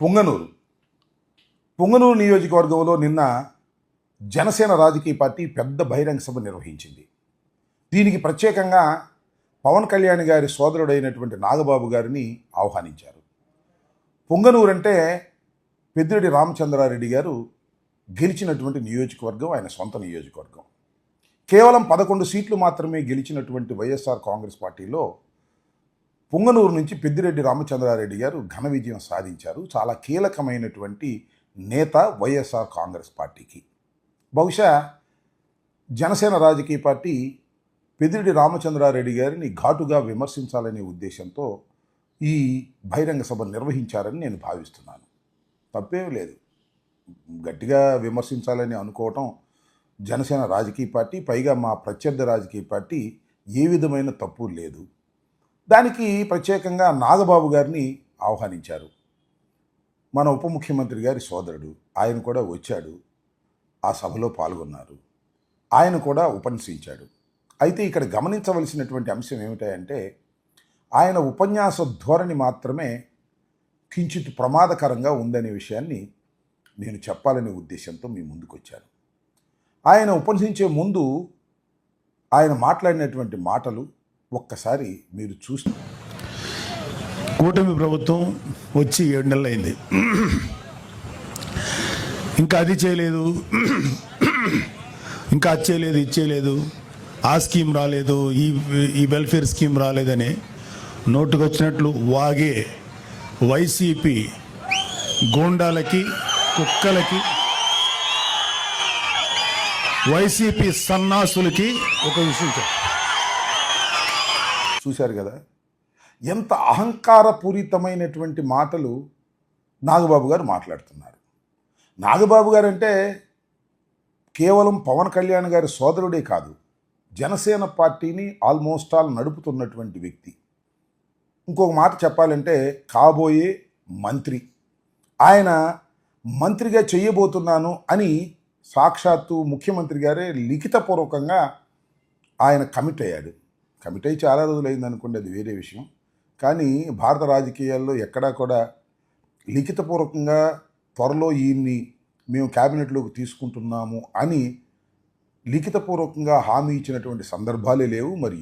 పొంగనూరు పొంగనూరు నియోజకవర్గంలో నిన్న జనసేన రాజకీయ పార్టీ పెద్ద బహిరంగ సభ నిర్వహించింది. దీనికి ప్రత్యేకంగా పవన్ కళ్యాణ్ గారి సోదరుడైనటువంటి నాగబాబు గారిని ఆహ్వానించారు. పొంగనూరు అంటే పెద్దిరెడ్డి రామచంద్రారెడ్డి గారు గెలిచినటువంటి నియోజకవర్గం, ఆయన సొంత నియోజకవర్గం. కేవలం 11 సీట్లు మాత్రమే గెలిచినటువంటి వైఎస్ఆర్ కాంగ్రెస్ పార్టీలో పొంగనూరు నుంచి పెద్దిరెడ్డి రామచంద్రారెడ్డి గారు ఘన విజయం సాధించారు. చాలా కీలకమైనటువంటి నేత వైఎస్ఆర్ కాంగ్రెస్ పార్టీకి. బహుశా జనసేన రాజకీయ పార్టీ పెద్దిరెడ్డి రామచంద్రారెడ్డి గారిని ఘాటుగా విమర్శించాలనే ఉద్దేశంతో ఈ బహిరంగ సభ నిర్వహించారని నేను భావిస్తున్నాను. తప్పేం లేదు, గట్టిగా విమర్శించాలని అనుకోవటం జనసేన రాజకీయ పార్టీ, పైగా మా ప్రత్యర్థి రాజకీయ పార్టీ ఏ విధమైన తప్పు లేదు. దానికి ప్రత్యేకంగా నాగబాబు గారిని ఆహ్వానించారు. మన ఉప ముఖ్యమంత్రి గారి సోదరుడు, ఆయన కూడా వచ్చాడు, ఆ సభలో పాల్గొన్నారు. ఆయన కూడా ఉపన్యసించాడు. అయితే ఇక్కడ గమనించవలసినటువంటి అంశం ఏమిటంటే, ఆయన ఉపన్యాస ధోరణి మాత్రమే కించిత్ ప్రమాదకరంగా ఉందనే విషయాన్ని నేను చెప్పాలనే ఉద్దేశంతో మీ ముందుకు వచ్చాను. ఆయన ఉపన్యసించే ముందు ఆయన మాట్లాడినటువంటి మాటలు ఒక్కసారి మీరు చూసి. కూటమి ప్రభుత్వం వచ్చి 7 నెలలు అయింది, ఇంకా అది చేయలేదు, ఇంకా అది చేయలేదు, ఇది చేయలేదు, ఆ స్కీమ్ రాలేదు, ఈ వెల్ఫేర్ స్కీమ్ రాలేదని నోటుకొచ్చినట్లు వాగే వైసీపీ గూండాలకి, కుక్కలకి, వైసీపీ సన్నాసులకి ఒక విషయం చూశారు కదా, ఎంత అహంకారపూరితమైనటువంటి మాటలు నాగబాబు గారు మాట్లాడుతున్నారు. నాగబాబు గారు అంటే కేవలం పవన్ కళ్యాణ్ గారి సోదరుడే కాదు, జనసేన పార్టీని ఆల్మోస్ట్ ఆల్ నడుపుతున్నటువంటి వ్యక్తి. ఇంకొక మాట చెప్పాలంటే కాబోయే మంత్రి. ఆయన మంత్రిగా చేయబోతున్నాను అని సాక్షాత్తు ముఖ్యమంత్రి గారే లిఖితపూర్వకంగా ఆయన కమిట్ అయ్యాడు. కమిట్ అయ్యి చాలా రోజులు అయింది అనుకోండి, అది వేరే విషయం. కానీ భారత రాజకీయాల్లో ఎక్కడా కూడా లిఖితపూర్వకంగా త్వరలో ఈయన్ని మేము క్యాబినెట్లోకి తీసుకుంటున్నాము అని లిఖితపూర్వకంగా హామీ ఇచ్చినటువంటి సందర్భాలే లేవు. మరి